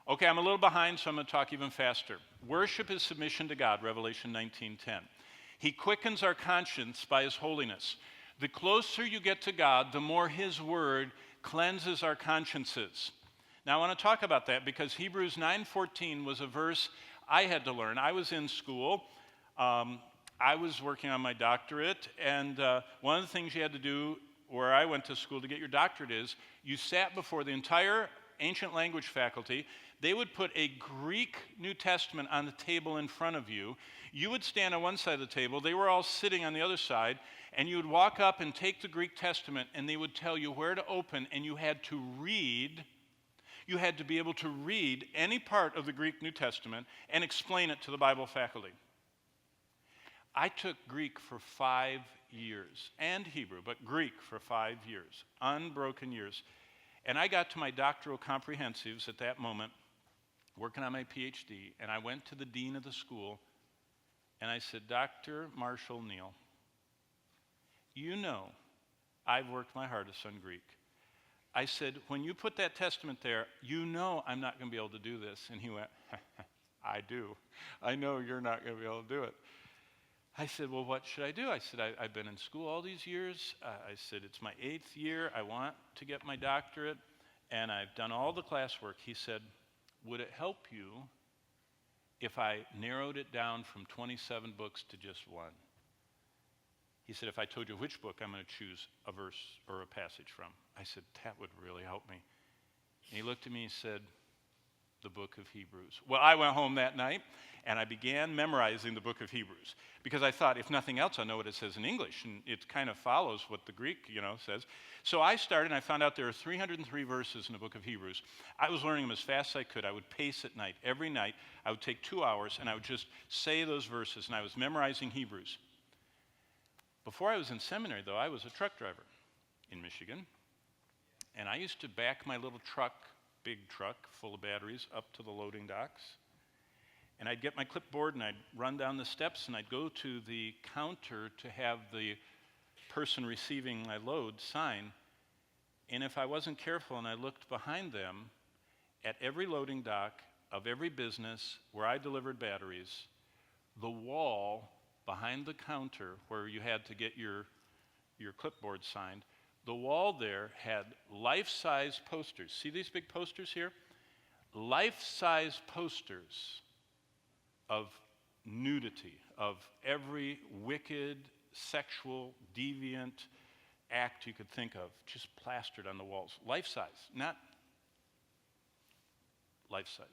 Okay, I'm a little behind, so I'm going to talk even faster. Worship is submission to God, Revelation 19:10. He quickens our conscience by his holiness. The closer you get to God, the more his word cleanses our consciences. Now, I want to talk about that because Hebrews 9:14 was a verse I had to learn. I was in school. I was working on my doctorate, and one of the things you had to do where I went to school to get your doctorate is you sat before the entire ancient language faculty. They would put a Greek New Testament on the table in front of you. You would stand on one side of the table. They were all sitting on the other side, and you would walk up and take the Greek Testament, and they would tell you where to open, and you had to read. You had to be able to read any part of the Greek New Testament and explain it to the Bible faculty. I took Greek for 5 years, and Hebrew, but Greek for 5 years, unbroken years. And I got to my doctoral comprehensives at that moment, working on my PhD, and I went to the dean of the school, and I said, Dr. Marshall Neal, you know I've worked my hardest on Greek. I said, when you put that testament there, you know I'm not going to be able to do this. And he went, I do. I know you're not going to be able to do it. I said, well, what should I do? I said, I've been in school all these years. I said, it's my 8th year. I want to get my doctorate, and I've done all the classwork. He said, would it help you if I narrowed it down from 27 books to just one? He said, if I told you which book I'm going to choose a verse or a passage from. I said, that would really help me. And he looked at me and said, the book of Hebrews. Well, I went home that night, and I began memorizing the book of Hebrews because I thought, if nothing else, I know what it says in English, and it kind of follows what the Greek, says. So I started, and I found out there are 303 verses in the book of Hebrews. I was learning them as fast as I could. I would pace at night. Every night, I would take 2 hours, and I would just say those verses, and I was memorizing Hebrews. Before I was in seminary, though, I was a truck driver in Michigan, and I used to back my little truck, big truck, full of batteries, up to the loading docks. And I'd get my clipboard and I'd run down the steps and I'd go to the counter to have the person receiving my load sign. And if I wasn't careful and I looked behind them, at every loading dock of every business where I delivered batteries, the wall behind the counter where you had to get your clipboard signed, the wall there had life-size posters. See these big posters here? Life-size posters of nudity, of every wicked, sexual, deviant act you could think of, just plastered on the walls. Life-size, not life-size.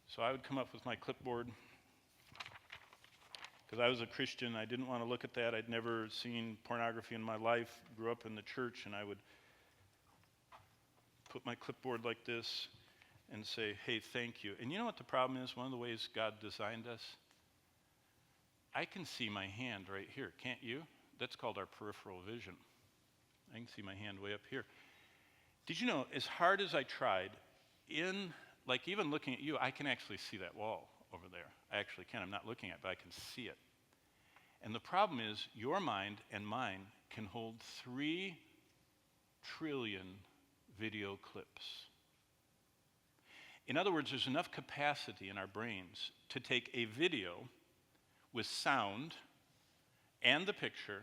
So I would come up with my clipboard. Because I was a Christian, I didn't want to look at that. I'd never seen pornography in my life, grew up in the church, and I would put my clipboard like this and say, hey, thank you. And you know what the problem is? One of the ways God designed us? I can see my hand right here, can't you? That's called our peripheral vision. I can see my hand way up here. Did you know, as hard as I tried, even looking at you, I can actually see that wall over there. I actually can. I'm not looking at it, but I can see it. And the problem is your mind and mine can hold 3 trillion video clips. In other words, there's enough capacity in our brains to take a video with sound and the picture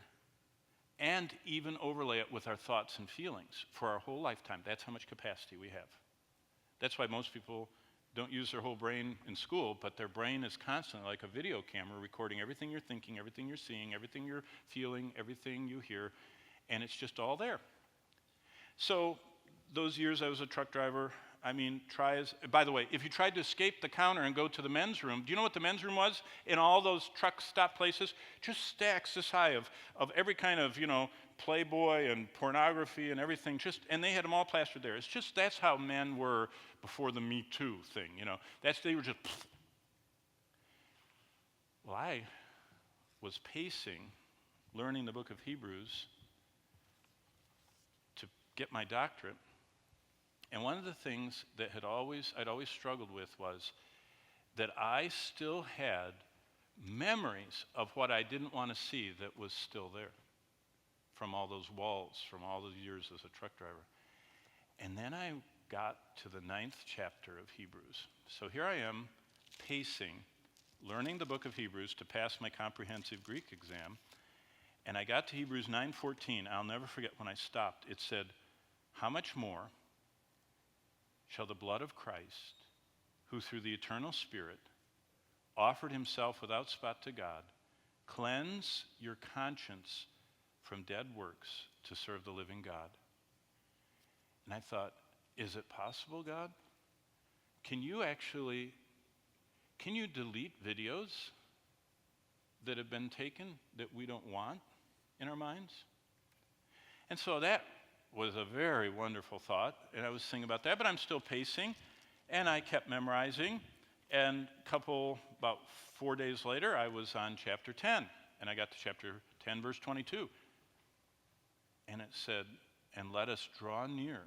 and even overlay it with our thoughts and feelings for our whole lifetime. That's how much capacity we have. That's why most people don't use their whole brain in school, but their brain is constantly like a video camera recording everything you're thinking, everything you're seeing, everything you're feeling, everything you hear, and it's just all there. So those years I was a truck driver, by the way, if you tried to escape the counter and go to the men's room, do you know what the men's room was in all those truck stop places? Just stacks this high of every kind of, Playboy and pornography and everything, and they had them all plastered there. That's how men were before the Me Too thing, they were just, Well, I was pacing, learning the book of Hebrews to get my doctorate, and one of the things that I'd always struggled with was that I still had memories of what I didn't want to see that was still there from all those walls, from all those years as a truck driver. And then I got to the 9th chapter of Hebrews. So here I am, pacing, learning the book of Hebrews to pass my comprehensive Greek exam. And I got to Hebrews 9:14. I'll never forget when I stopped. It said, how much more shall the blood of Christ, who through the eternal Spirit offered himself without spot to God, cleanse your conscience from dead works to serve the living God? And I thought, is it possible, God? Can you delete videos that have been taken that we don't want in our minds? And so that was a very wonderful thought, and I was thinking about that, but I'm still pacing, and I kept memorizing, and about 4 days later, I was on chapter 10, and I got to chapter 10, verse 22, and it said, and let us draw near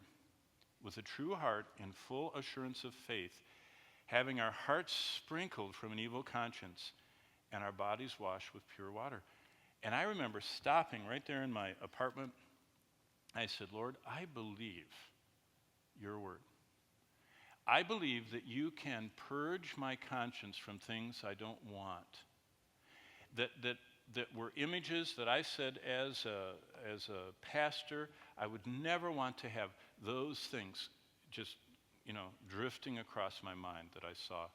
with a true heart in full assurance of faith, having our hearts sprinkled from an evil conscience and our bodies washed with pure water. And I remember stopping right there in my apartment. I said, Lord, I believe your word. I believe that you can purge my conscience from things I don't want. That were images that I said as a pastor, I would never want to have those things just, drifting across my mind that I saw.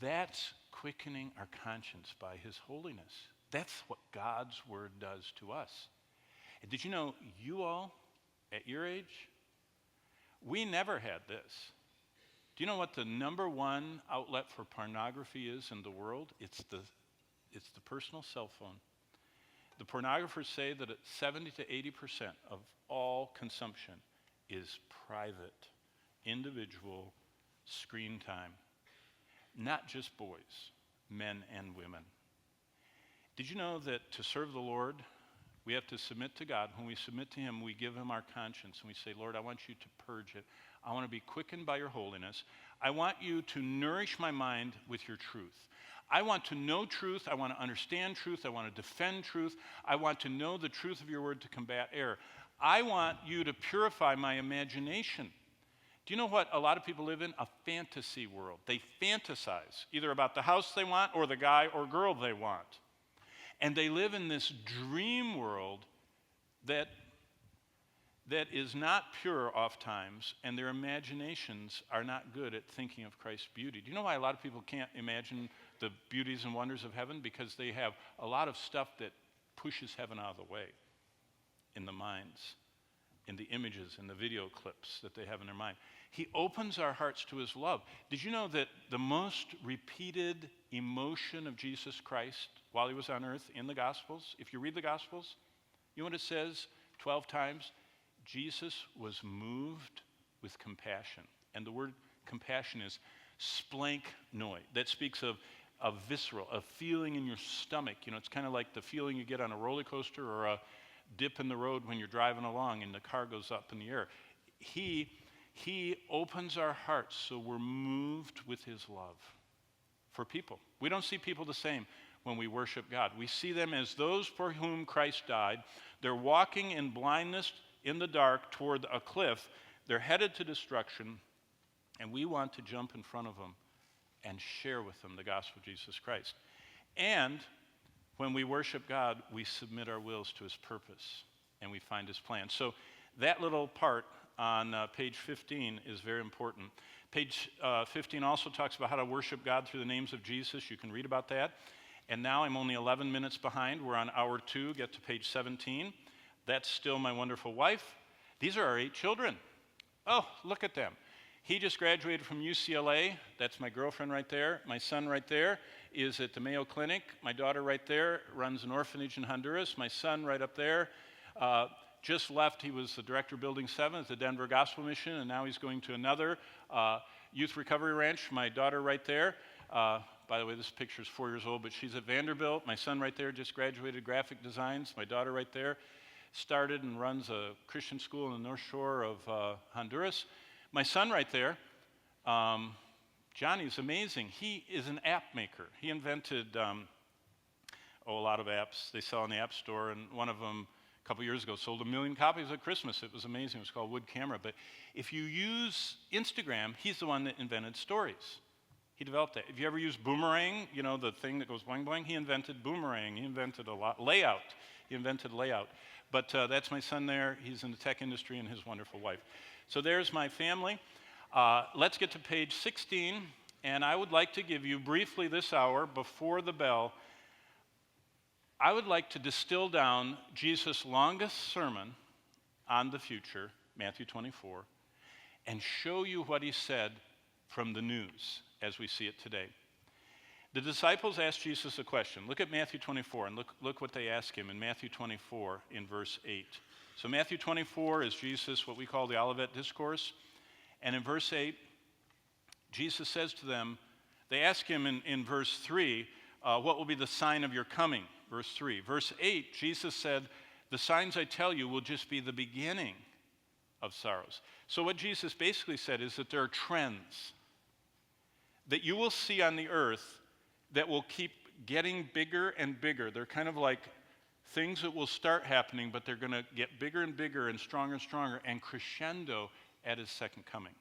That's quickening our conscience by his holiness. That's what God's word does to us. And did you know, you all, at your age, we never had this. Do you know what the number one outlet for pornography is in the world? It's the personal cell phone. The pornographers say that 70 to 80% of all consumption is private, individual screen time. Not just boys, men and women. Did you know that to serve the Lord, we have to submit to God? When we submit to him, we give him our conscience, and we say, Lord, I want you to purge it. I want to be quickened by your holiness. I want you to nourish my mind with your truth. I want to know truth. I want to understand truth. I want to defend truth. I want to know the truth of your word to combat error. I want you to purify my imagination. Do you know what a lot of people live in? A fantasy world. They fantasize either about the house they want or the guy or girl they want. And they live in this dream world that is not pure oftentimes, and their imaginations are not good at thinking of Christ's beauty. Do you know why a lot of people can't imagine the beauties and wonders of heaven? Because they have a lot of stuff that pushes heaven out of the way in the minds, in the images, in the video clips that they have in their mind. He opens our hearts to his love. Did you know that the most repeated emotion of Jesus Christ while he was on earth in the Gospels, if you read the Gospels, you know what it says 12 times? Jesus was moved with compassion. And the word compassion is splanknoi. That speaks of a visceral, a feeling in your stomach. It's kind of like the feeling you get on a roller coaster or a dip in the road when you're driving along and the car goes up in the air. He opens our hearts so we're moved with his love for people. We don't see people the same when we worship God. We see them as those for whom Christ died. They're walking in blindness in the dark toward a cliff. They're headed to destruction, and we want to jump in front of them and share with them the gospel of Jesus Christ. And when we worship God, we submit our wills to his purpose, and we find his plan. So that little part on page 15 is very important. Page 15 also talks about how to worship God through the names of Jesus. You can read about that. And now I'm only 11 minutes behind. We're on hour 2, get to page 17. That's still my wonderful wife. These are our 8 children. Oh, look at them. He just graduated from UCLA. That's my girlfriend right there. My son right there is at the Mayo Clinic. My daughter right there runs an orphanage in Honduras. My son right up there just left. He was the director of Building 7 at the Denver Gospel Mission, and now he's going to another youth recovery ranch. My daughter right there. By the way, this picture is 4 years old, but she's at Vanderbilt. My son right there just graduated graphic designs. My daughter right there started and runs a Christian school in the North Shore of Honduras. My son right there, Johnny, is amazing. He is an app maker. He invented a lot of apps they sell in the App Store, and one of them a couple years ago, sold 1 million copies at Christmas. It was amazing. It was called Wood Camera. But if you use Instagram, he's the one that invented stories. He developed that. If you ever use Boomerang, you know, the thing that goes boing boing, he invented Boomerang. He invented a lot. Layout. He invented layout. But that's my son there. He's in the tech industry, and his wonderful wife. So there's my family. Let's get to page 16. And I would like to give you briefly this hour before the bell, I would like to distill down Jesus' longest sermon on the future, Matthew 24, and show you what he said from the news as we see it today. The disciples asked Jesus a question. Look at Matthew 24, and look what they ask him in Matthew 24 in verse 8. So Matthew 24 is Jesus, what we call the Olivet Discourse. And in verse 8, Jesus says to them, they ask him in verse 3, what will be the sign of your coming? Verse 3. Verse 8, Jesus said, the signs I tell you will just be the beginning of sorrows. So what Jesus basically said is that there are trends that you will see on the earth that will keep getting bigger and bigger. They're kind of like things that will start happening, but they're going to get bigger and bigger and stronger and crescendo at his second coming.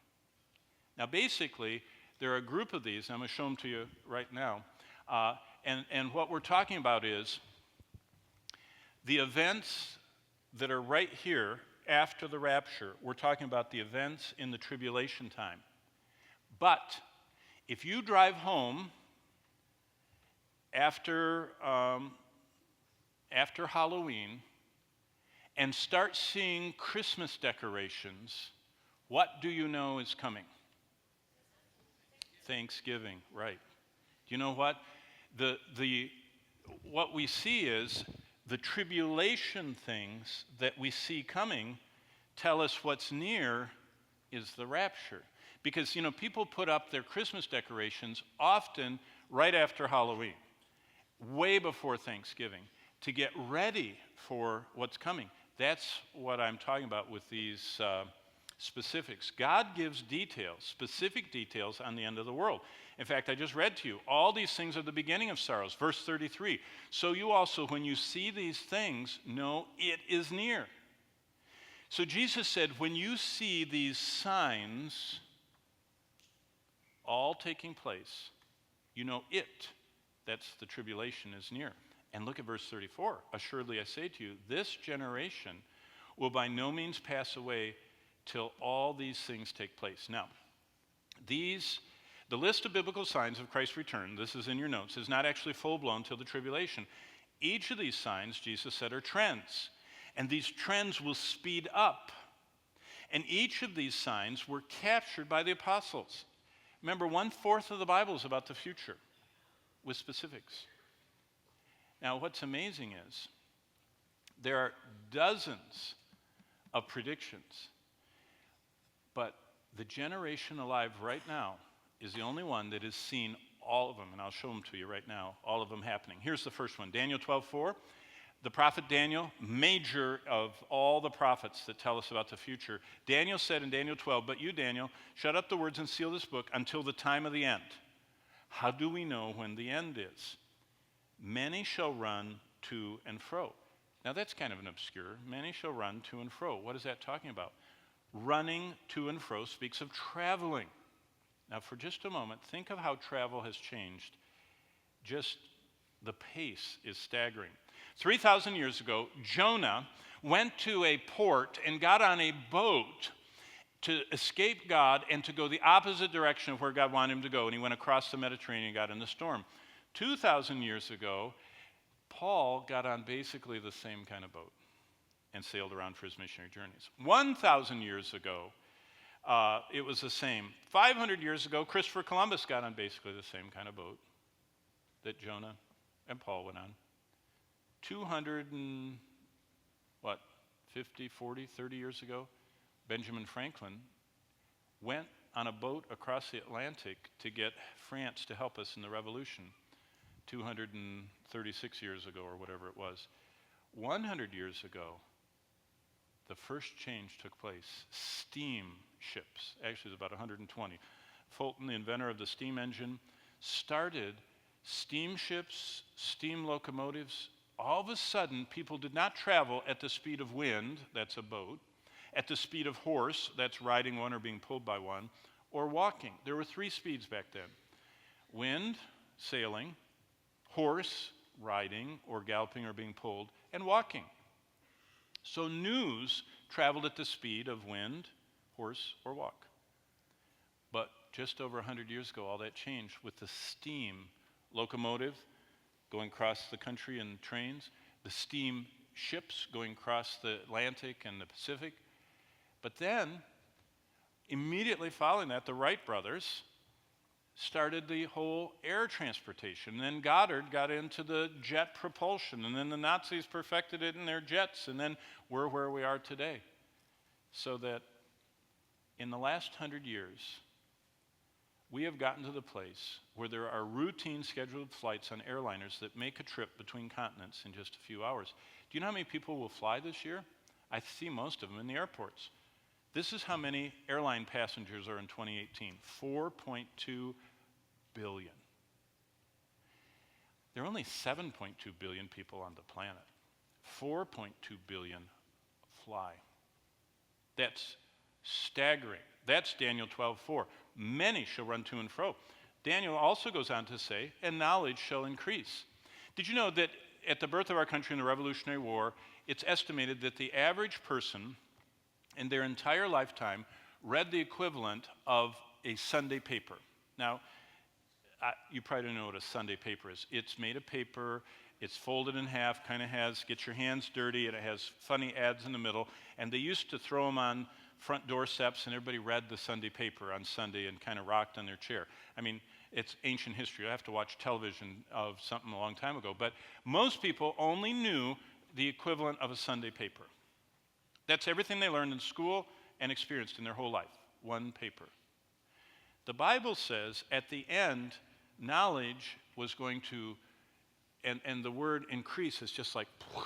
Now, basically, there are a group of these, and I'm going to show them to you right now. And what we're talking about is the events that are right here after the rapture. We're talking about the events in the tribulation time. But if you drive home after Halloween and start seeing Christmas decorations, what do you know is coming? Thanksgiving, right. Do you know what? What we see is the tribulation things that we see coming tell us what's near is the rapture. Because, you know, people put up their Christmas decorations often right after Halloween, way before Thanksgiving, to get ready for what's coming. That's what I'm talking about with these specifics. God gives details, specific details on the end of the world. In fact, I just read to you, all these things are the beginning of sorrows. Verse 33, so you also, when you see these things, know it is near. So Jesus said, when you see these signs all taking place, you know it, that's the tribulation, is near. And look at verse 34. Assuredly I say to you, this generation will by no means pass away till all these things take place. Now, the list of biblical signs of Christ's return, this is in your notes, is not actually full-blown till the tribulation. Each of these signs, Jesus said, are trends. And these trends will speed up. And each of these signs were captured by the apostles. Remember, 1/4 of the Bible is about the future with specifics. Now, what's amazing is there are dozens of predictions, but the generation alive right now is the only one that has seen all of them, and I'll show them to you right now, all of them happening. Here's the first one, Daniel 12:4. The prophet Daniel, major of all the prophets that tell us about the future, Daniel said in Daniel 12, but you, Daniel, shut up the words and seal this book until the time of the end. How do we know when the end is? Many shall run to and fro. Now that's kind of an obscure. Many shall run to and fro. What is that talking about? Running to and fro speaks of traveling. Now for just a moment, think of how travel has changed. Just the pace is staggering. 3,000 years ago, Jonah went to a port and got on a boat to escape God and to go the opposite direction of where God wanted him to go. And he went across the Mediterranean and got in the storm. 2,000 years ago, Paul got on basically the same kind of boat and sailed around for his missionary journeys. 1,000 years ago, it was the same. 500 years ago, Christopher Columbus got on basically the same kind of boat that Jonah and Paul went on. 50, 40, 30 years ago, Benjamin Franklin went on a boat across the Atlantic to get France to help us in the Revolution 236 years ago or whatever it was. 100 years ago, the first change took place. Steam ships, actually it was about 120. Fulton, the inventor of the steam engine, started steamships, steam locomotives, all of a sudden, people did not travel at the speed of wind, that's a boat, at the speed of horse, that's riding one or being pulled by one, or walking. There were 3 speeds back then: wind, sailing; horse, riding or galloping or being pulled; and walking. So news traveled at the speed of wind, horse, or walk. But just over 100 years ago, all that changed with the steam locomotive going across the country in trains, the steam ships going across the Atlantic and the Pacific. But then, immediately following that, the Wright brothers started the whole air transportation. And then Goddard got into the jet propulsion, and then the Nazis perfected it in their jets, and then we're where we are today. So that in the last 100 years, we have gotten to the place where there are routine scheduled flights on airliners that make a trip between continents in just a few hours. Do you know how many people will fly this year? I see most of them in the airports. This is how many airline passengers are in 2018, 4.2 billion. There are only 7.2 billion people on the planet. 4.2 billion fly. That's staggering. That's Daniel 12:4. Many shall run to and fro. Daniel also goes on to say, and knowledge shall increase. Did you know that at the birth of our country in the Revolutionary War, it's estimated that the average person in their entire lifetime read the equivalent of a Sunday paper? Now, you probably don't know what a Sunday paper is. It's made of paper, it's folded in half, kind of has, get your hands dirty, and it has funny ads in the middle. And they used to throw them on front doorsteps, and everybody read the Sunday paper on Sunday and kind of rocked on their chair. I mean, it's ancient history. I have to watch television of something a long time ago. But most people only knew the equivalent of a Sunday paper. That's everything they learned in school and experienced in their whole life, one paper. The Bible says at the end, knowledge was going to, and the word increase is just like, well,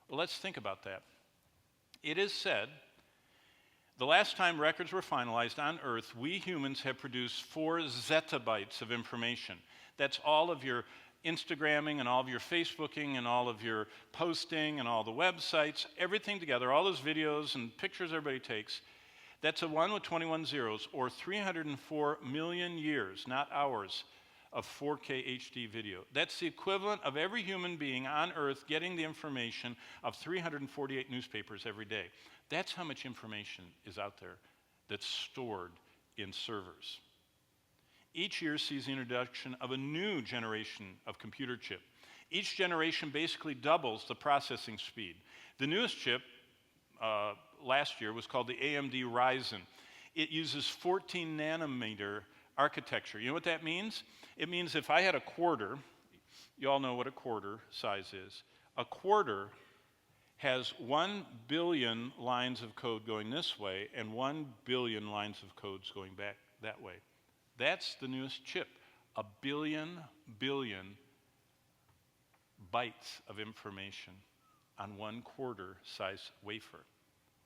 let's think about that. It is said, the last time records were finalized on Earth, we humans have produced 4 zettabytes of information. That's all of your Instagramming and all of your Facebooking and all of your posting and all the websites, everything together, all those videos and pictures everybody takes. That's a 1 with 21 zeros, or 304 million years, not hours, of 4K HD video. That's the equivalent of every human being on Earth getting the information of 348 newspapers every day. That's how much information is out there that's stored in servers. Each year sees the introduction of a new generation of computer chip. Each generation basically doubles the processing speed. The newest chip last year was called the AMD Ryzen. It uses 14 nanometer architecture. You know what that means? It means if I had a quarter, you all know what a quarter size is. A quarter has 1 billion lines of code going this way and 1 billion lines of codes going back that way. That's the newest chip, a billion bytes of information on 1 quarter size wafer.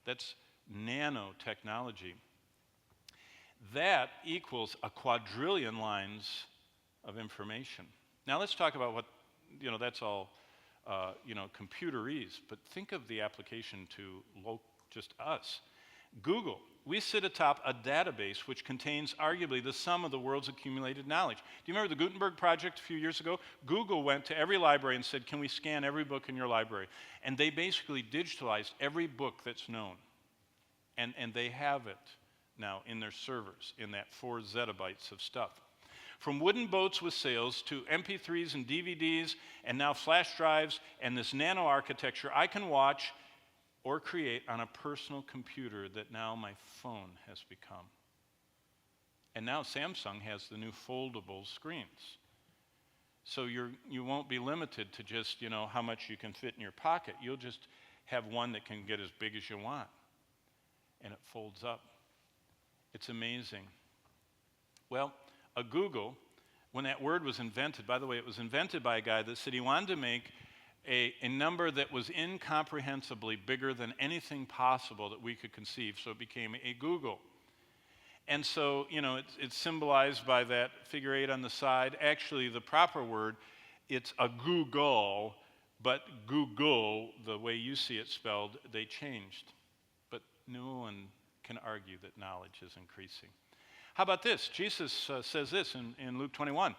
That's nanotechnology. That equals a quadrillion lines of information. Now let's talk about what, that's all, computerese, but think of the application to just us. Google. We sit atop a database which contains arguably the sum of the world's accumulated knowledge. Do you remember the Gutenberg project a few years ago? Google went to every library and said, can we scan every book in your library? And they basically digitalized every book that's known. And they have it now in their servers, in that 4 zettabytes of stuff. From wooden boats with sails to MP3s and DVDs and now flash drives and this nano architecture, I can watch or create on a personal computer that now my phone has become. And now Samsung has the new foldable screens. So you won't be limited to just, how much you can fit in your pocket. You'll just have one that can get as big as you want. And it folds up. It's amazing. Well, a Google, when that word was invented, by the way, it was invented by a guy that said he wanted to make a number that was incomprehensibly bigger than anything possible that we could conceive, so it became a Google. And so, it's symbolized by that figure 8 on the side. Actually, the proper word, it's a Google, But Google, the way you see it spelled, they changed. But no one can argue that knowledge is increasing. How about this? Jesus says this in Luke 21.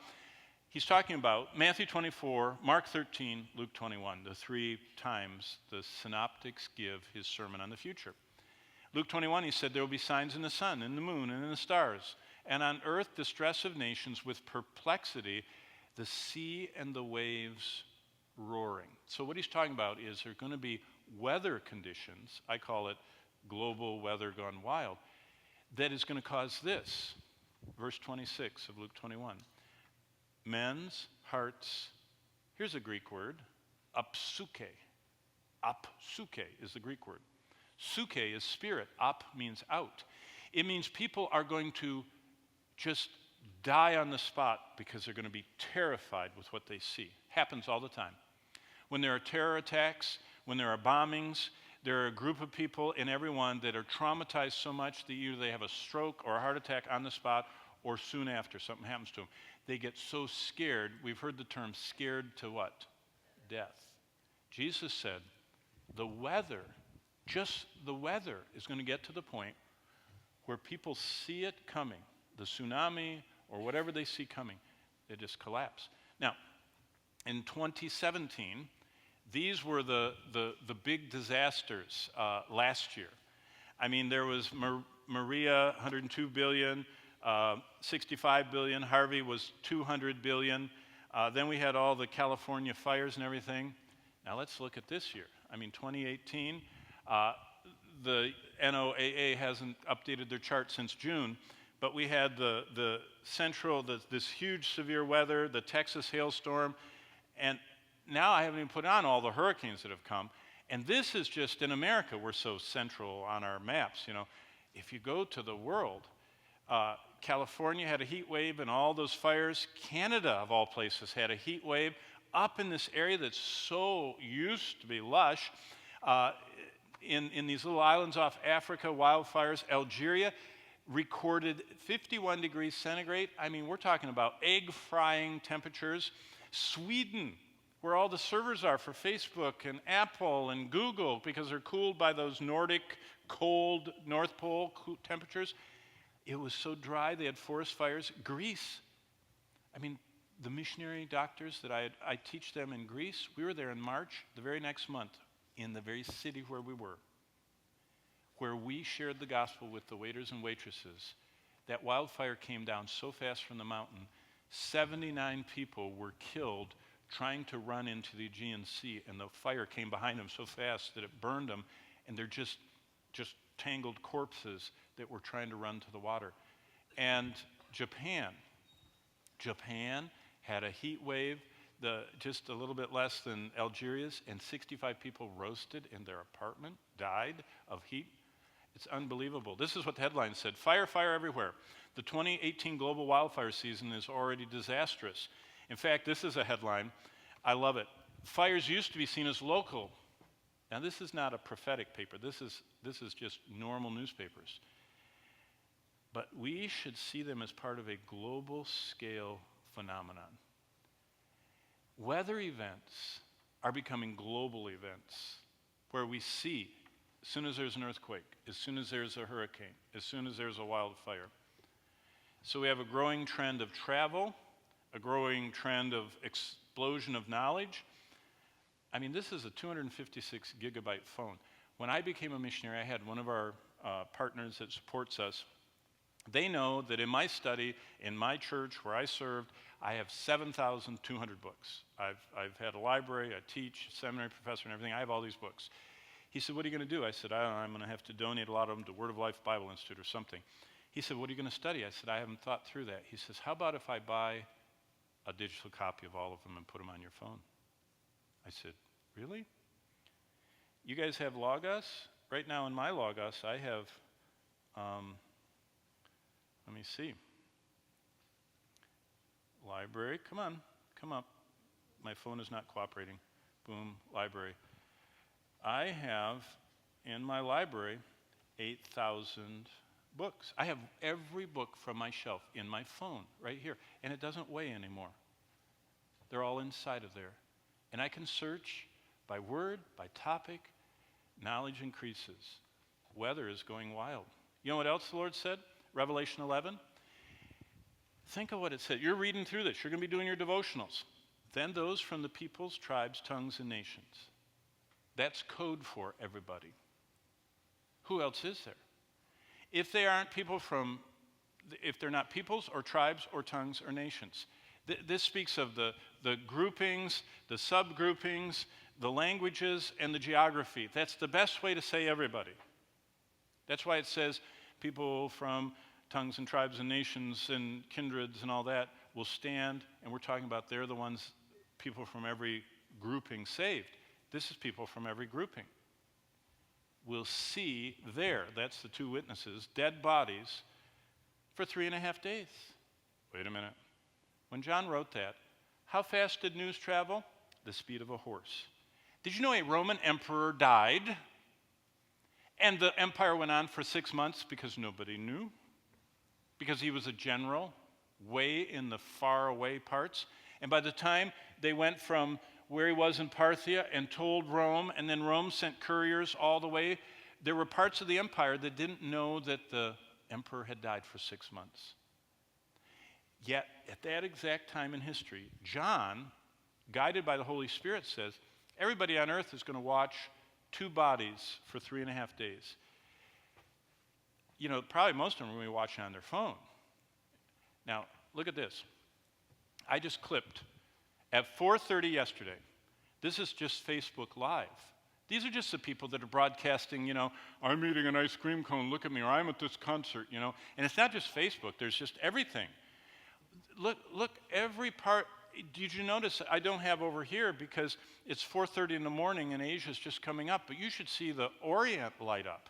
He's talking about Matthew 24, Mark 13, Luke 21, the three times the synoptics give his sermon on the future. Luke 21, he said, there will be signs in the sun, in the moon, and in the stars, and on earth distress of nations with perplexity, the sea and the waves roaring. So what he's talking about is there are going to be weather conditions, I call it global weather gone wild, that is going to cause this. Verse 26 of Luke 21. Men's hearts, here's a Greek word, apsuke. Apsuke is the Greek word. Suke is spirit. Up means out. It means people are going to just die on the spot because they're going to be terrified with what they see. Happens all the time. When there are terror attacks, when there are bombings, there are a group of people in everyone that are traumatized so much that either they have a stroke or a heart attack on the spot or soon after something happens to them. They get so scared. We've heard the term scared to what? Death. Jesus said the weather, just the weather, is going to get to the point where people see it coming, the tsunami or whatever they see coming, they just collapse. Now, in 2017, these were the big disasters last year. I mean, there was Maria, 102 billion, 65 billion. Harvey was 200 billion. Then we had all the California fires and everything. Now let's look at this year. I mean, 2018, the NOAA hasn't updated their chart since June, but we had this huge severe weather, the Texas hailstorm, and now I haven't even put on all the hurricanes that have come. And this is just in America. We're so central on our maps, you know. If you go to the world, California had a heat wave and all those fires. Canada, of all places, had a heat wave up in this area that's so used to be lush. In these little islands off Africa, wildfires. Algeria recorded 51 degrees centigrade. I mean, we're talking about egg frying temperatures. Sweden, where all the servers are for Facebook and Apple and Google because they're cooled by those Nordic cold North Pole temperatures. It was so dry, they had forest fires. Greece, I mean, the missionary doctors that I teach them in Greece, we were there in March, the very next month, in the very city where we were, where we shared the gospel with the waiters and waitresses. That wildfire came down so fast from the mountain, 79 people were killed trying to run into the Aegean Sea, and the fire came behind them so fast that it burned them, and they're just tangled corpses that were trying to run to the water. And Japan had a heat wave, just a little bit less than Algeria's, and 65 people roasted in their apartment, died of heat. It's unbelievable. This is what the headline said: fire, fire everywhere. The 2018 global wildfire season is already disastrous. In fact, this is a headline. I love it. Fires used to be seen as local. Now, this is not a prophetic paper. This is just normal newspapers. But we should see them as part of a global scale phenomenon. Weather events are becoming global events where we see, as soon as there's an earthquake, as soon as there's a hurricane, as soon as there's a wildfire. So we have a growing trend of travel, a growing trend of explosion of knowledge. I mean, this is a 256 gigabyte phone. When I became a missionary, I had one of our partners that supports us. They know that in my study, in my church where I served, I have 7,200 books. I've had a library, I teach, seminary professor and everything. I have all these books. He said, what are you going to do? I said, I don't know, I'm going to have to donate a lot of them to Word of Life Bible Institute or something. He said, what are you going to study? I said, I haven't thought through that. He says, how about if I buy a digital copy of all of them and put them on your phone? I said, really? You guys have Logos? Right now in my Logos, I have, let me see. Library, come on, come up. My phone is not cooperating. Boom, library. I have in my library 8,000 books. I have every book from my shelf in my phone right here, and it doesn't weigh anymore. They're all inside of there. And I can search, by word, by topic, knowledge increases. Weather is going wild. You know what else the Lord said? Revelation 11. Think of what it said. You're reading through this. You're going to be doing your devotionals. Then those from the peoples, tribes, tongues, and nations. That's code for everybody. Who else is there? If they aren't people from, if they're not peoples or tribes or tongues or nations. This speaks of the groupings, the subgroupings, the languages, and the geography. That's the best way to say everybody. That's why it says people from tongues and tribes and nations and kindreds and all that will stand, and we're talking about they're the ones, people from every grouping saved. This is people from every grouping. We'll see there, that's the two witnesses, dead bodies for 3.5 days. Wait a minute. When John wrote that, how fast did news travel? The speed of a horse. Did you know a Roman emperor died? And the empire went on for 6 months because nobody knew? Because he was a general way in the faraway parts? And by the time they went from where he was in Parthia and told Rome, and then Rome sent couriers all the way, there were parts of the empire that didn't know that the emperor had died for 6 months. Yet, at that exact time in history, John, guided by the Holy Spirit, says, everybody on earth is going to watch 2 bodies for 3.5 days. You know, probably most of them are going to be watching on their phone. Now, look at this. I just clipped at 4:30 yesterday. This is just Facebook Live. These are just the people that are broadcasting, you know, I'm eating an ice cream cone, look at me, or I'm at this concert, you know. And it's not just Facebook, there's just everything. Look, every part. Did you notice I don't have over here because it's 4:30 in the morning and Asia's just coming up, but you should see the Orient light up.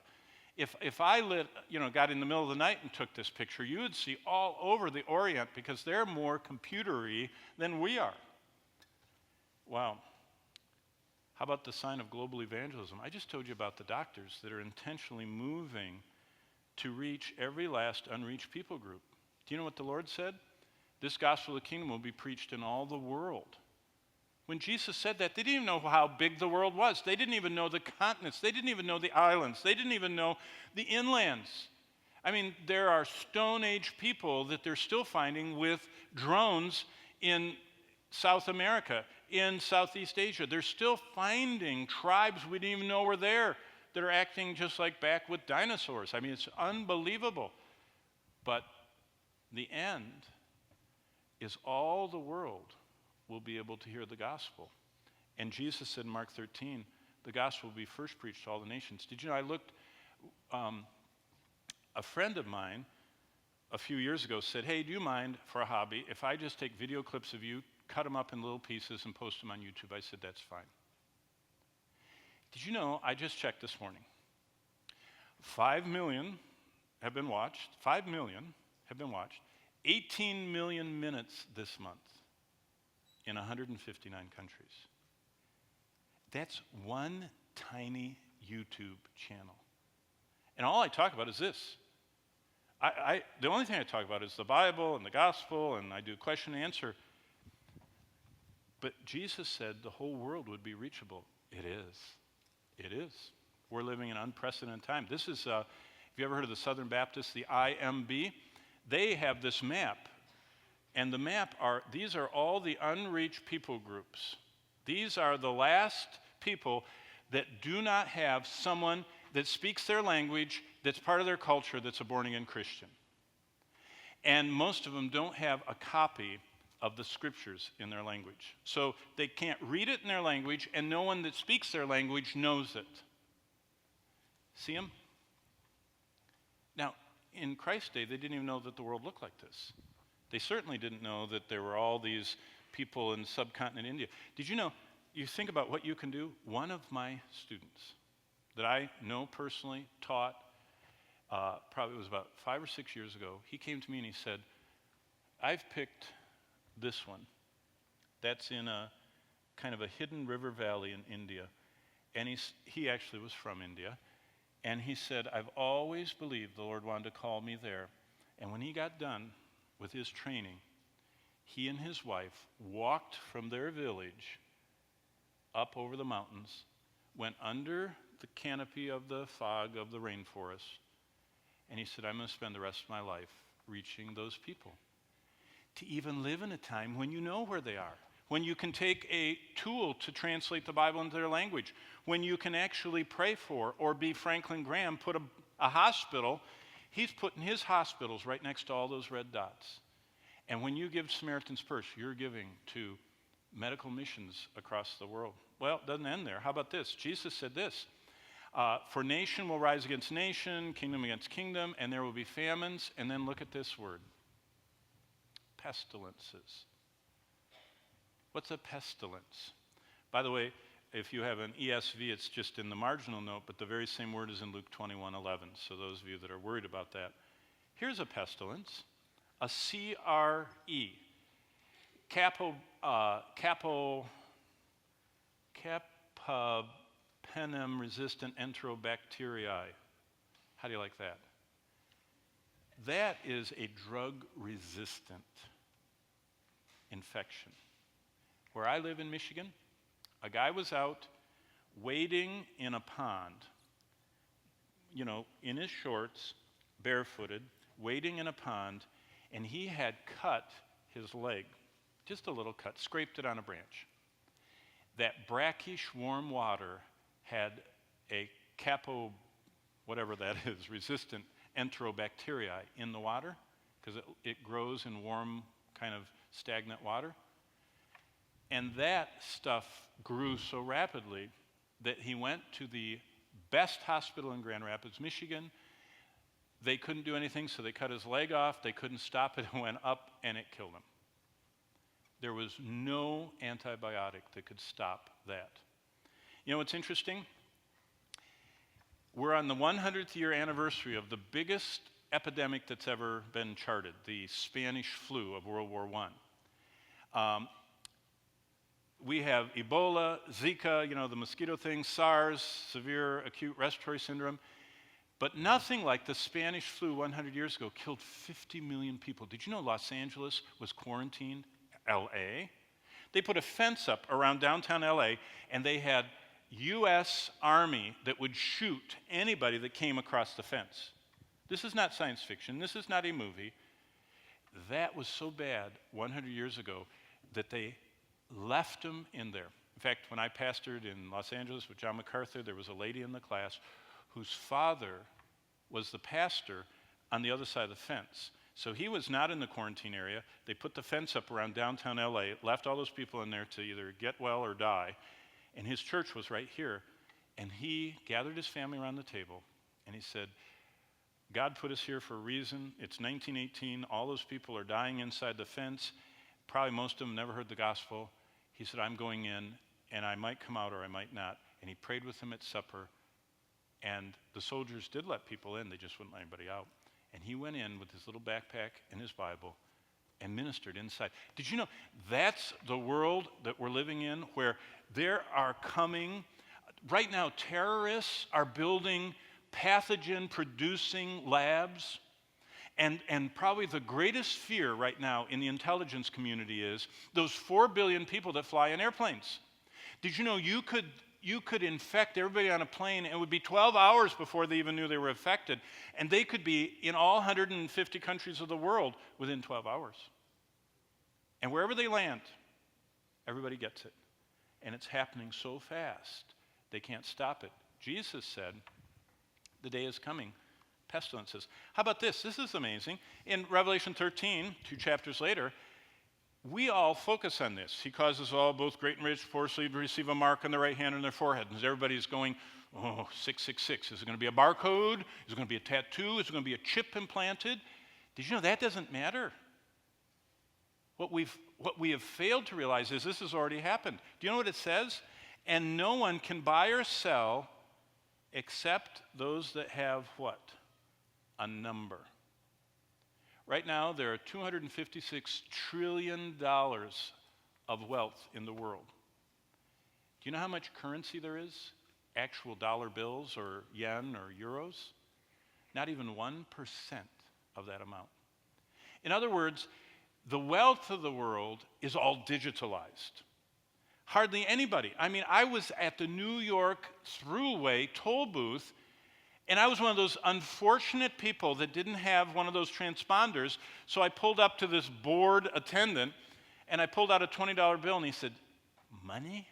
If I got in the middle of the night and took this picture, you would see all over the Orient because they're more computery than we are. Wow. How about the sign of global evangelism? I just told you about the doctors that are intentionally moving to reach every last unreached people group. Do you know what the Lord said? This gospel of the kingdom will be preached in all the world. When Jesus said that, they didn't even know how big the world was. They didn't even know the continents. They didn't even know the islands. They didn't even know the inlands. I mean, there are Stone Age people that they're still finding with drones in South America, in Southeast Asia. They're still finding tribes we didn't even know were there that are acting just like back with dinosaurs. I mean, it's unbelievable. But the end is all the world will be able to hear the gospel. And Jesus said in Mark 13, the gospel will be first preached to all the nations. Did you know, I looked, a friend of mine a few years ago said, hey, do you mind, for a hobby, if I just take video clips of you, cut them up in little pieces and post them on YouTube? I said, that's fine. Did you know, I just checked this morning, 5 million have been watched, 5 million have been watched, 18 million minutes this month in 159 countries. That's one tiny YouTube channel. And all I talk about is this. The only thing I talk about is the Bible and the gospel, and I do question and answer. But Jesus said the whole world would be reachable. It is. It is. We're living in unprecedented time. This is, have you ever heard of the Southern Baptists, the IMB? They have this map. And the map these are all the unreached people groups. These are the last people that do not have someone that speaks their language, that's part of their culture, that's a born-again Christian. And most of them don't have a copy of the scriptures in their language. So they can't read it in their language, and no one that speaks their language knows it. See them? Now, in Christ's day, they didn't even know that the world looked like this. They certainly didn't know that there were all these people in subcontinent India. Did you know, you think about what you can do? One of my students that I know personally, taught, probably was about 5 or 6 years ago, he came to me and he said, I've picked this one. That's in a kind of a hidden river valley in India. And he actually was from India. And he said, I've always believed the Lord wanted to call me there. And when he got done with his training, he and his wife walked from their village up over the mountains, went under the canopy of the fog of the rainforest, and he said, I'm going to spend the rest of my life reaching those people. To even live in a time when you know where they are, when you can take a tool to translate the Bible into their language, when you can actually pray for, or be Franklin Graham, put a hospital, he's putting his hospitals right next to all those red dots. And when you give Samaritan's Purse, you're giving to medical missions across the world. Well, it doesn't end there. How about this? Jesus said this, for nation will rise against nation, kingdom against kingdom, and there will be famines. And then look at this word, pestilences. What's a pestilence? By the way, if you have an ESV, it's just in the marginal note, but the very same word is in Luke 21:11. So those of you that are worried about that, here's a pestilence, a C-R-E, capopenem-resistant enterobacteriae. How do you like that? That is a drug-resistant infection. Where I live in Michigan, a guy was out wading in a pond, in his shorts, barefooted, wading in a pond, and he had cut his leg, just a little cut, scraped it on a branch. That brackish, warm water had a resistant enterobacteriae in the water, because it grows in warm, kind of stagnant water. And that stuff grew so rapidly that he went to the best hospital in Grand Rapids, Michigan. They couldn't do anything, so they cut his leg off. They couldn't stop it. It went up, and it killed him. There was no antibiotic that could stop that. You know what's interesting? We're on the 100th year anniversary of the biggest epidemic that's ever been charted, the Spanish flu of World War I. We have Ebola, Zika, the mosquito thing, SARS, severe acute respiratory syndrome, but nothing like the Spanish flu 100 years ago killed 50 million people. Did you know Los Angeles was quarantined? LA? They put a fence up around downtown LA, and they had U.S. Army that would shoot anybody that came across the fence. This is not science fiction. This is not a movie. That was so bad 100 years ago that they left them in there. In fact, when I pastored in Los Angeles with John MacArthur, there was a lady in the class whose father was the pastor on the other side of the fence. So he was not in the quarantine area. They put the fence up around downtown LA, left all those people in there to either get well or die, and his church was right here. And he gathered his family around the table, and he said, God put us here for a reason. It's 1918. All those people are dying inside the fence. Probably most of them never heard the gospel. He said, I'm going in, and I might come out or I might not. And he prayed with them at supper, and the soldiers did let people in. They just wouldn't let anybody out. And he went in with his little backpack and his Bible and ministered inside. Did you know that's the world that we're living in, where there are coming, right now, terrorists are building pathogen-producing labs. And probably the greatest fear right now in the intelligence community is those 4 billion people that fly in airplanes. Did you know you could infect everybody on a plane, and it would be 12 hours before they even knew they were affected, and they could be in all 150 countries of the world within 12 hours. And wherever they land, everybody gets it. And it's happening so fast, they can't stop it. Jesus said, the day is coming. Pestilences. How about this? This is amazing. In Revelation 13, 2 chapters later, we all focus on this. He causes all, both great and rich, poor, to receive a mark on their right hand and their forehead. And everybody's going, 666. Is it going to be a barcode? Is it going to be a tattoo? Is it going to be a chip implanted? Did you know that doesn't matter? What we have failed to realize is this has already happened. Do you know what it says? And no one can buy or sell except those that have what? A number. Right now, there are $256 trillion of wealth in the world. Do you know how much currency there is? Actual dollar bills or yen or euros? Not even 1% of that amount. In other words, the wealth of the world is all digitalized. Hardly anybody. I mean, I was at the New York Thruway toll booth, and I was one of those unfortunate people that didn't have one of those transponders, so I pulled up to this bored attendant, and I pulled out a $20 bill, and he said, "Money?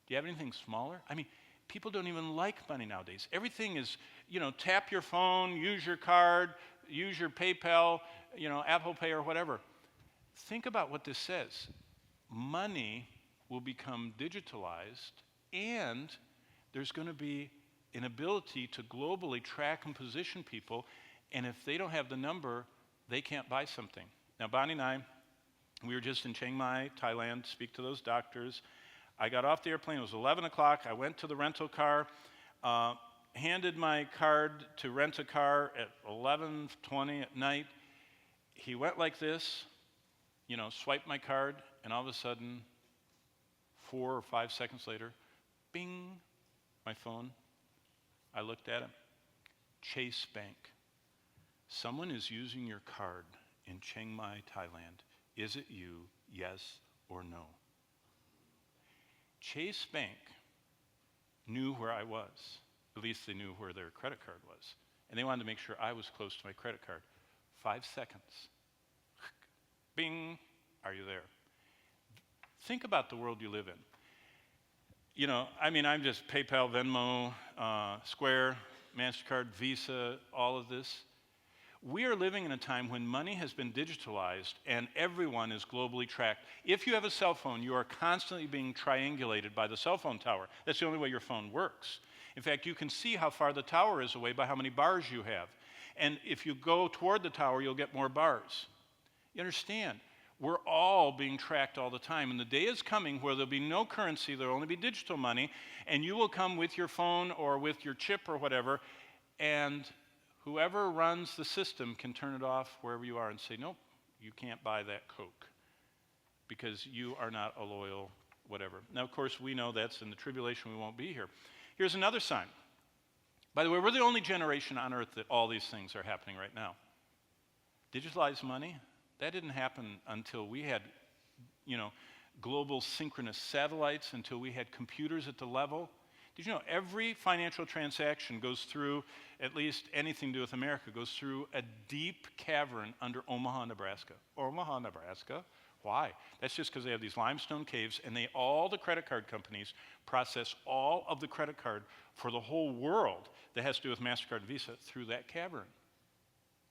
Do you have anything smaller?" I mean, people don't even like money nowadays. Everything is, tap your phone, use your card, use your PayPal, Apple Pay or whatever. Think about what this says. Money will become digitalized, and there's going to be an ability to globally track and position people, and if they don't have the number, they can't buy something. Now, Bonnie and I, we were just in Chiang Mai, Thailand, to speak to those doctors. I got off the airplane, it was 11 o'clock, I went to the rental car, handed my card to rent a car at 11:20 at night. He went like this, swiped my card, and all of a sudden, 4 or 5 seconds later, bing, my phone. I looked at him. Chase Bank. Someone is using your card in Chiang Mai, Thailand. Is it you? Yes or no? Chase Bank knew where I was. At least they knew where their credit card was. And they wanted to make sure I was close to my credit card. 5 seconds. Bing, are you there? Think about the world you live in. I'm just PayPal, Venmo, Square, MasterCard, Visa, all of this. We are living in a time when money has been digitalized and everyone is globally tracked. If you have a cell phone, you are constantly being triangulated by the cell phone tower. That's the only way your phone works. In fact, you can see how far the tower is away by how many bars you have. And if you go toward the tower, you'll get more bars. You understand? We're all being tracked all the time. And the day is coming where there'll be no currency, there'll only be digital money, and you will come with your phone or with your chip or whatever, and whoever runs the system can turn it off wherever you are and say, nope, you can't buy that Coke because you are not a loyal whatever. Now, of course, we know that's in the tribulation, we won't be here. Here's another sign. By the way, we're the only generation on earth that all these things are happening right now. Digitalized money, that didn't happen until we had, global synchronous satellites, until we had computers at the level. Did you know every financial transaction goes through, at least anything to do with America, goes through a deep cavern under Omaha, Nebraska? Omaha, Nebraska? Why? That's just because they have these limestone caves, and all the credit card companies process all of the credit card for the whole world that has to do with MasterCard and Visa through that cavern.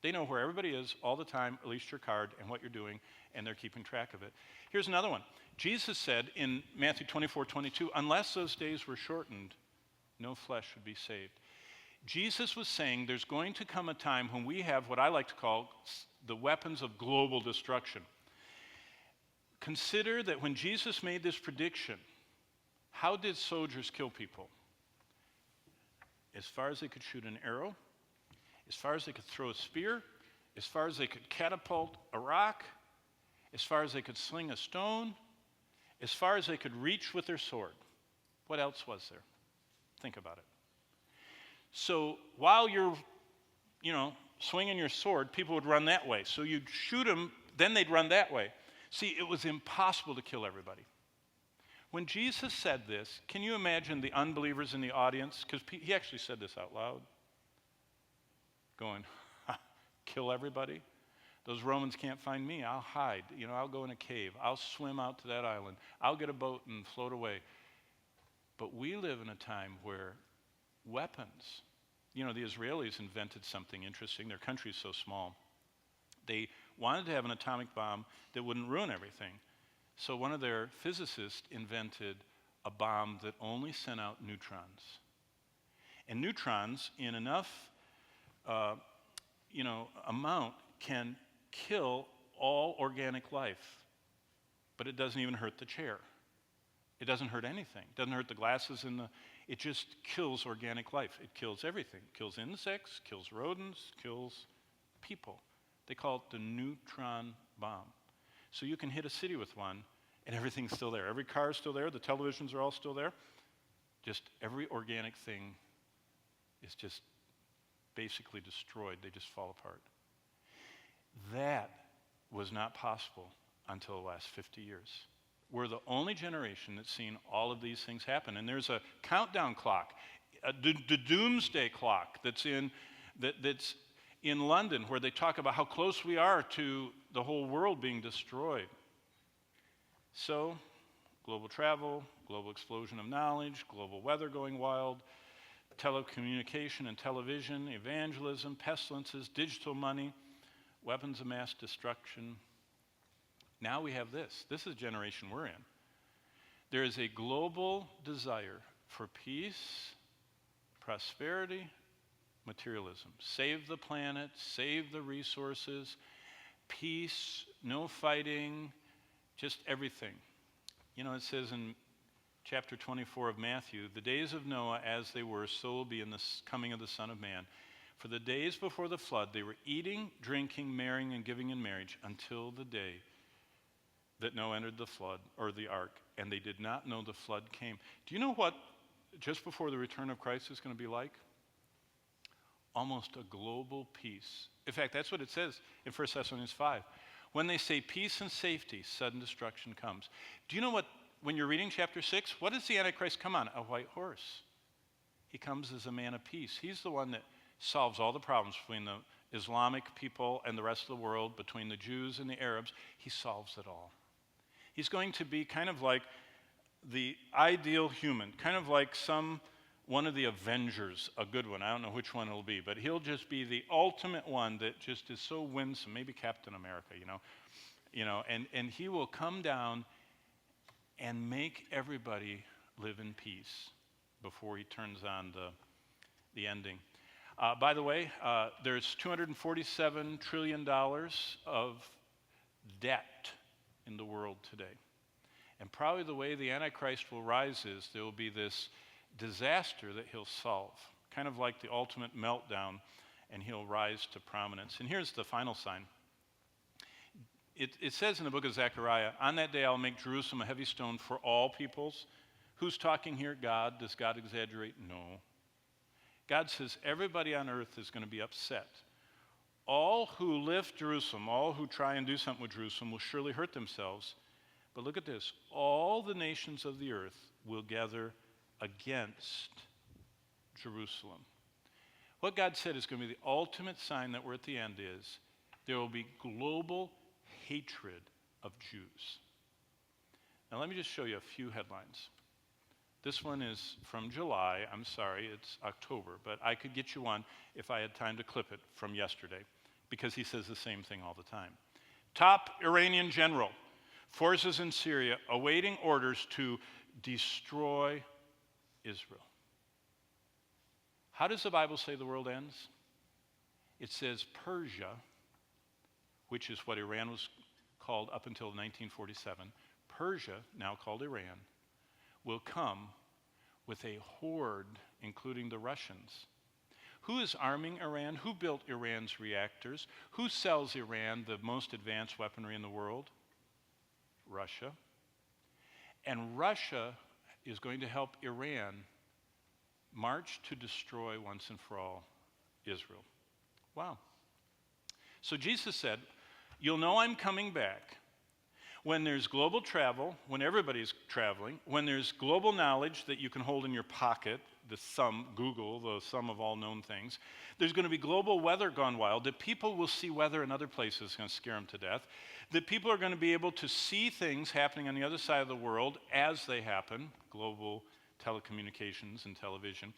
They know where everybody is all the time, at least your card, and what you're doing, and they're keeping track of it. Here's another one. Jesus said in Matthew 24:22, unless those days were shortened, no flesh would be saved. Jesus was saying there's going to come a time when we have what I like to call the weapons of global destruction. Consider that when Jesus made this prediction, how did soldiers kill people? As far as they could shoot an arrow, as far as they could throw a spear, as far as they could catapult a rock, as far as they could sling a stone, as far as they could reach with their sword. What else was there? Think about it. So while you're, swinging your sword, people would run that way. So you'd shoot them, then they'd run that way. See, it was impossible to kill everybody. When Jesus said this, can you imagine the unbelievers in the audience? Because he actually said this out loud. Going, kill everybody? Those Romans can't find me. I'll hide. I'll go in a cave. I'll swim out to that island. I'll get a boat and float away. But we live in a time where weapons, the Israelis invented something interesting. Their country is so small. They wanted to have an atomic bomb that wouldn't ruin everything. So one of their physicists invented a bomb that only sent out neutrons. And neutrons, in enough amount, can kill all organic life. But it doesn't even hurt the chair. It doesn't hurt anything. It doesn't hurt the glasses it just kills organic life. It kills everything. It kills insects, kills rodents, kills people. They call it the neutron bomb. So you can hit a city with one, and everything's still there. Every car is still there. The televisions are all still there. Just every organic thing is just basically destroyed. They just fall apart. That was not possible until the last 50 years. We're the only generation that's seen all of these things happen. And there's a countdown clock, the doomsday clock that's in London, where they talk about how close we are to the whole world being destroyed. So, global travel, global explosion of knowledge, global weather going wild, telecommunication and television, evangelism, pestilences, digital money, weapons of mass destruction. Now we have this. This is the generation we're in. There is a global desire for peace, prosperity, materialism. Save the planet, save the resources, peace, no fighting, just everything. You know, it says in chapter 24 of Matthew, the days of Noah as they were, so will be in the coming of the Son of Man. For the days before the flood, they were eating, drinking, marrying, and giving in marriage until the day that Noah entered the flood, or the ark, and they did not know the flood came. Do you know what just before the return of Christ is going to be like? Almost a global peace. In fact, that's what it says in 1 Thessalonians 5. When they say peace and safety, sudden destruction comes. Do you know what, when you're reading chapter 6, what does the Antichrist come on? A white horse. He comes as a man of peace. He's the one that solves all the problems between the Islamic people and the rest of the world, between the Jews and the Arabs. He solves it all. He's going to be kind of like the ideal human, kind of like one of the Avengers, a good one. I don't know which one it'll be, but he'll just be the ultimate one that just is so winsome. Maybe Captain America, and he will come down and make everybody live in peace before he turns on the ending. By the way, there's $247 trillion of debt in the world today. And probably the way the Antichrist will rise is there will be this disaster that he'll solve, kind of like the ultimate meltdown, and he'll rise to prominence. And here's the final sign. It says in the book of Zechariah, on that day I'll make Jerusalem a heavy stone for all peoples. Who's talking here? God. Does God exaggerate? No. God says everybody on earth is going to be upset. All who lift Jerusalem, all who try and do something with Jerusalem will surely hurt themselves. But look at this. All the nations of the earth will gather against Jerusalem. What God said is going to be the ultimate sign that we're at the end is there will be global hatred of Jews. Now let me just show you a few headlines. This one is from July. I'm sorry, it's October, but I could get you one if I had time to clip it from yesterday, because he says the same thing all the time. Top Iranian general, forces in Syria awaiting orders to destroy Israel. How does the Bible say the world ends? It says Persia, which is what Iran was called up until 1947, Persia, now called Iran, will come with a horde, including the Russians. Who is arming Iran? Who built Iran's reactors? Who sells Iran the most advanced weaponry in the world? Russia. And Russia is going to help Iran march to destroy once and for all Israel. Wow. So Jesus said, you'll know I'm coming back when there's global travel, when everybody's traveling, when there's global knowledge that you can hold in your pocket, Google, the sum of all known things. There's going to be global weather gone wild, that people will see weather in other places, it's going to scare them to death, that people are going to be able to see things happening on the other side of the world as they happen, global telecommunications and television,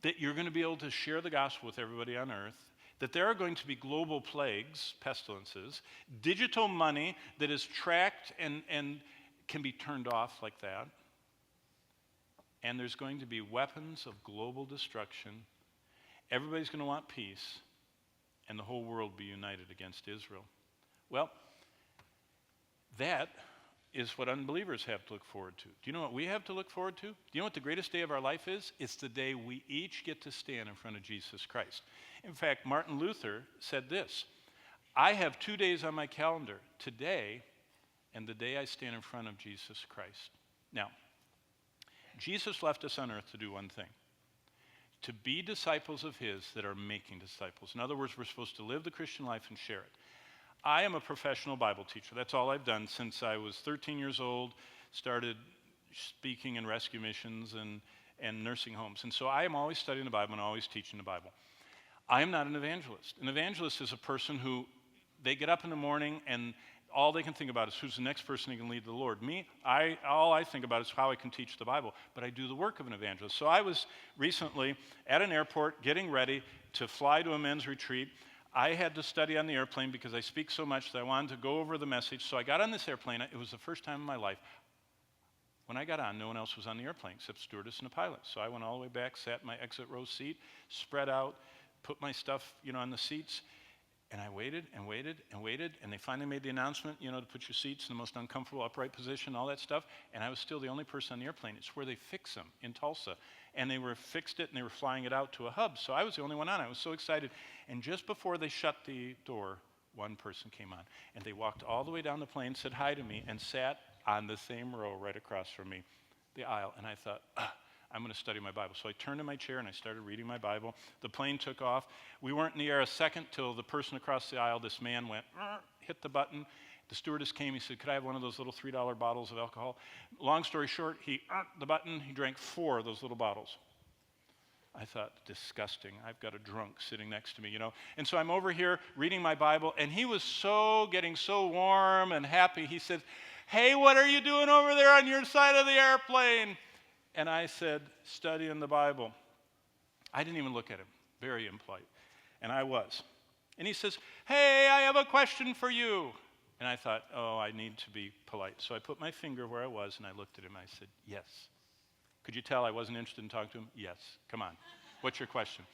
that you're going to be able to share the gospel with everybody on earth, that there are going to be global plagues, pestilences, digital money that is tracked and can be turned off like that. And there's going to be weapons of global destruction. Everybody's going to want peace, and the whole world be united against Israel. Well, that is what unbelievers have to look forward to. Do you know what we have to look forward to? Do you know what the greatest day of our life is? It's the day we each get to stand in front of Jesus Christ. In fact, Martin Luther said this, I have 2 days on my calendar, today and the day I stand in front of Jesus Christ. Now, Jesus left us on earth to do one thing, to be disciples of his that are making disciples. In other words, we're supposed to live the Christian life and share it. I am a professional Bible teacher. That's all I've done since I was 13 years old, started speaking in rescue missions and nursing homes. And so I am always studying the Bible and always teaching the Bible. I am not an evangelist. An evangelist is a person who, they get up in the morning and all they can think about is who's the next person who can lead the Lord. Me, all I think about is how I can teach the Bible, but I do the work of an evangelist. So I was recently at an airport getting ready to fly to a men's retreat. I had to study on the airplane because I speak so much that I wanted to go over the message. So I got on this airplane. It was the first time in my life. When I got on, no one else was on the airplane except stewardess and a pilot. So I went all the way back, sat in my exit row seat, spread out, put my stuff, on the seats, and I waited and waited and waited, and they finally made the announcement, to put your seats in the most uncomfortable upright position, all that stuff, and I was still the only person on the airplane. It's where they fix them in Tulsa, and they fixed it, and they were flying it out to a hub, so I was the only one on. I was so excited, and just before they shut the door, one person came on, and they walked all the way down the plane, said hi to me, and sat on the same row right across from me, the aisle, and I thought, I'm going to study my Bible. So I turned in my chair and I started reading my Bible. The plane took off. We weren't in the air a second till the person across the aisle, this man went, hit the button. The stewardess came. He said, could I have one of those little $3 bottles of alcohol? Long story short, he the button. He drank 4 of those little bottles. I thought, disgusting. I've got a drunk sitting next to me, And so I'm over here reading my Bible, and he was getting so warm and happy. He said, hey, what are you doing over there on your side of the airplane? And I said, studying the Bible. I didn't even look at him. Very impolite. And I was. And he says, hey, I have a question for you. And I thought, I need to be polite. So I put my finger where I was, and I looked at him. I said, yes. Could you tell I wasn't interested in talking to him? Yes. Come on. What's your question?